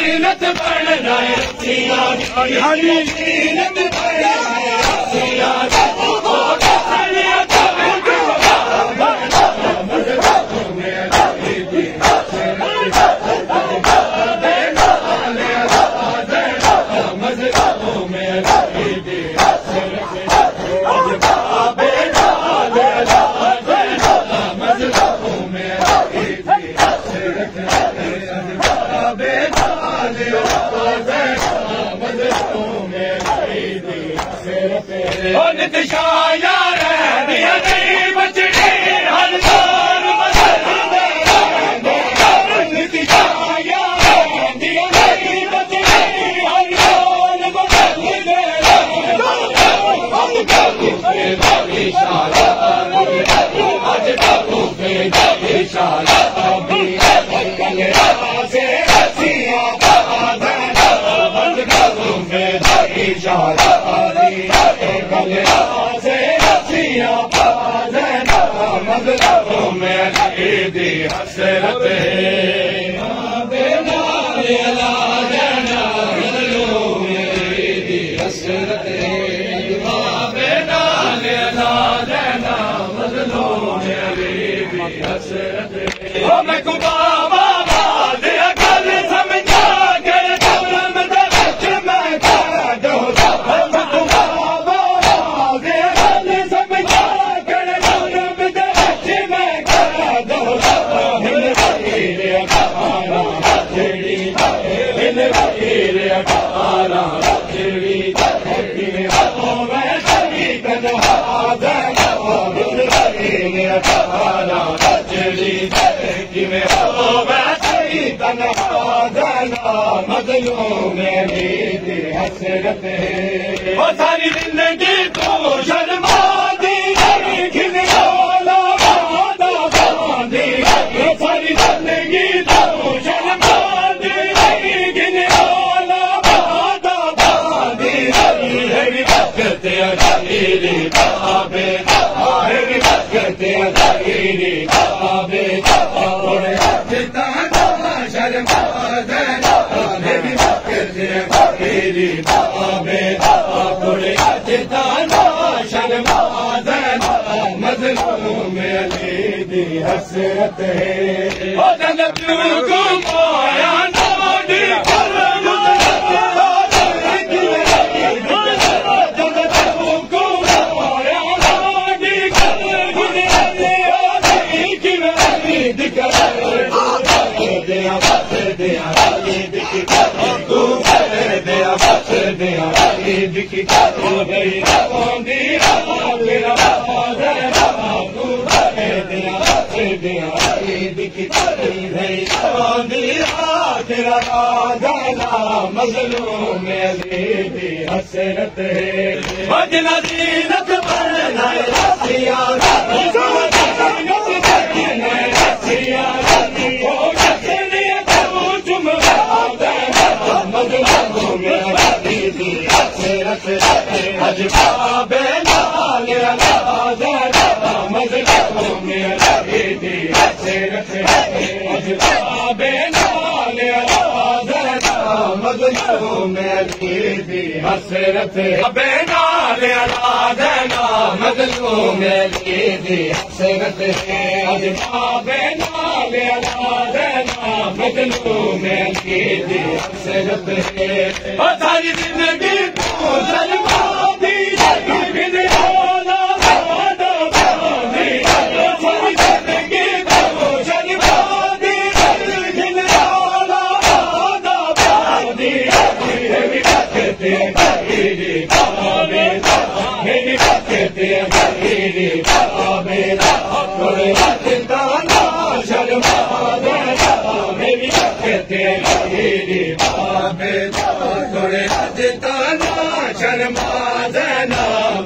जीनत बढ़ना है सिया की जीनत बढ़ना है सिया नितशाया दिया नहीं बचने हर साल नितशाया दिया नहीं बचने हर साल आज बाबू पे इशारा से रसिया इशारा मज़लों में दी हसरत मज़लों में दी हसरत मज़लों में दी हसरत मैं कुबाबा मज़लों में दी हसरत वो सारी जिंदगी तो शर्मा दी खिले वाला वादा बांधी सारी जिंदगी तो शर्मा दी खिले वाला वादा बांधी हरी वक्त अजीरी बाबे हरी वक्त अजीरी बाबे शर्मा मेरी बाबे थोड़े अजदाना शर्मा देना मज़लों में दी हसरत है ओ जन्नत को पाया नाडी मज़लों में दी हसरत है वजना जीनत बढ़ना है सिया मज़लों में दी हसरत अज बाबे मज़लों में दी हसरत अज बाबे मज़लों में दी हसरत बेनाल देना मज़लों में दी हसरत अज बाबे देना मज़लों में दी हसरत सारी जिंदगी शर्मा दी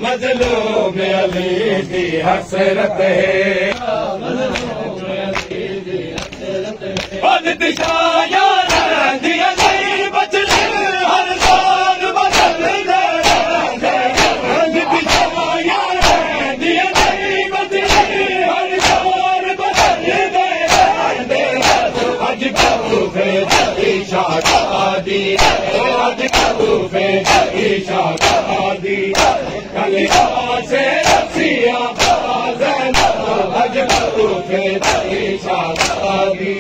मज़लों में दी हसरत है दिशाया दिया नहीं बचने हर साल बदल दिशाया दिया नहीं बचने हर साल बदल अज बाबू इशारा शादी आज कबूफे ईशा शादी कलिया से रसिया बाजना आज कबूफे ईशा शादी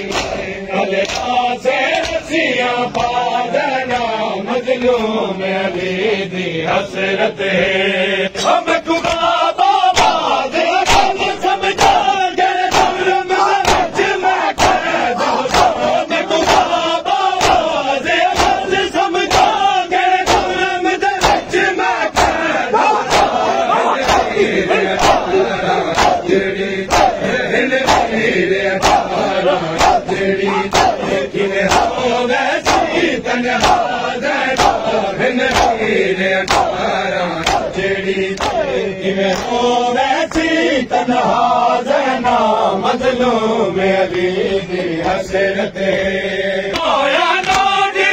कलिया से रसिया बाजना मजलूम अली दी हसरत है हम तन्हा मजलूम अली दी हसरत आया नोडी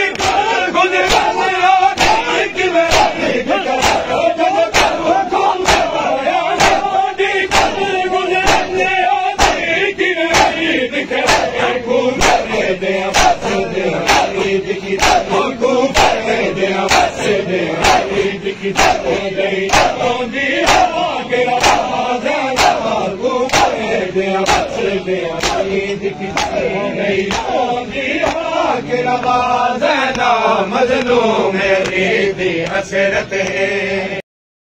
मजलूम अली दी हसरत है।